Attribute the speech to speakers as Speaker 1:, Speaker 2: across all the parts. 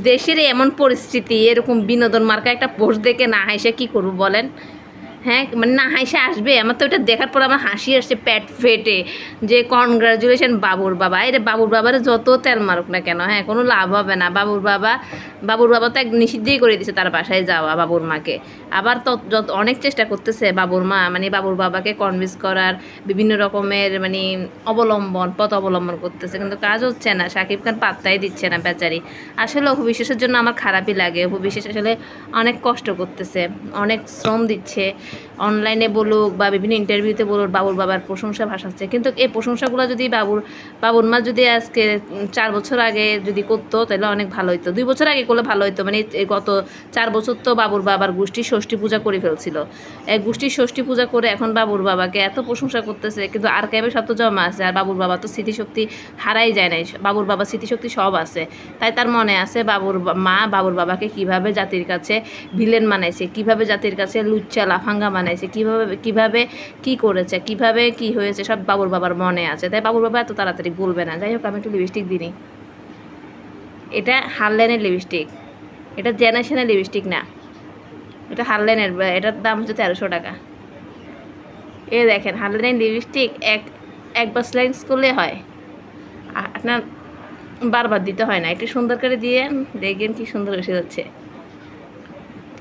Speaker 1: দেশের এমন পরিস্থিতি, এরকম বিনোদন মার্কা একটা পোস্ট দেখে না হাসে কী করবো বলেন? হ্যাঁ, মানে না হাসে আসবে? আমার তো এটা দেখার পর আমার হাসি আসছে পেট ফেটে, যে কনগ্রাচুলেশন বাবুর বাবা। এই রে বাবুর বাবারে যত তেল মারুক না কেন, হ্যাঁ, কোনো লাভ হবে না। বাবুর বাবা তো এক নিষিদ্ধই করে দিয়েছে তার বাসায় যাওয়া বাবুর মাকে। আবার তো যত অনেক চেষ্টা করতেছে বাবুর মা, মানে বাবুর বাবাকে কনভিন্স করার, বিভিন্ন রকমের মানে পথ অবলম্বন করতেছে, কিন্তু কাজ হচ্ছে না। শাকিব খান পাত্তাই দিচ্ছে না বেচারি। আসলে অপু বিশ্বাসের জন্য আমার খারাপই লাগে। অপু বিশ্বাস আসলে অনেক কষ্ট করতেছে, অনেক শ্রম দিচ্ছে। অনলাইনে বলুক বা বিভিন্ন ইন্টারভিউতে বলুক বাবুর বাবার প্রশংসা ভাসাচ্ছে, কিন্তু এই প্রশংসাগুলো যদি বাবুর মা যদি আজকে 4 বছর আগে যদি করতো তাহলে অনেক ভালো হতো। 2 বছর আগে করলে ভালো হতো, মানে এই গত 4 বছর তো বাবুর বাবার গোষ্ঠী ষষ্ঠী পূজা করে ফেলছিল। এই গোষ্ঠীর ষষ্ঠী পূজা করে এখন বাবুর বাবাকে এত প্রশংসা করতেছে, কিন্তু আর্কাইভে সব তো জমা আছে। আর বাবুর বাবা তো স্মৃতিশক্তি হারাই যায় নাই, বাবুর বাবার স্মৃতিশক্তি সব আছে। তাই তার মনে আছে মা বাবুর বাবাকে কিভাবে জাতির কাছে ভিলেন বানাইছে, কিভাবে জাতির কাছে লুচ্চা লাফাঙ্গা বানাইছে, কিভাবে কি করেছে, কিভাবে কি হয়েছে, সব বাবুর বাবার মনে আছে। তাই বাবুর বাবা এত তাড়াতাড়ি বলবে না। যাই হোক, আমি একটু লিপস্টিক দিই। এটা হারলেনের লিপস্টিক, এটা জেনারেশনের লিপস্টিক না, এটা হারলেনের। এটার দাম হচ্ছে 1300 টাকা। এ দেখেন হারলেনের লিপস্টিক একবার স্লাইস করলে হয়, আপনার বারবার দিতে হয় না। একটু সুন্দর করে দিয়ে দেখবেন কি সুন্দর এসে যাচ্ছে।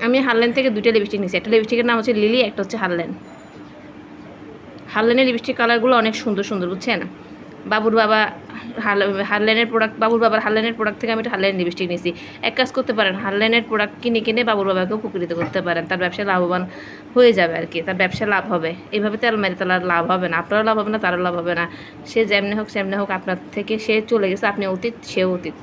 Speaker 1: আমি হারলেন থেকে 2টা লিপস্টিক নিয়েছি। একটা লিপস্টিকের নাম হচ্ছে লিলি, একটা হচ্ছে হারলেনের লিপস্টিক কালারগুলো অনেক সুন্দর সুন্দর, বুঝছেন? বাবুর বাবার হারলেনের প্রোডাক্ট থেকে আমি একটা হারলেনের লিপস্টিক নিয়েছি। এক কাজ করতে পারেন, হারলেনের প্রোডাক্ট কিনে বাবুর বাবাকেও উপকৃত করতে পারেন। তার ব্যবসায় লাভবান হয়ে যাবে আর কি, তার ব্যবসা লাভ হবে। এইভাবে তেল মারি তার লাভ হবে না, আপনারও লাভ হবে না, তারও লাভ হবে না। সে যেমনি হোক আপনার থেকে সে চলে গেছে, আপনি অতীত, সেও অতীত।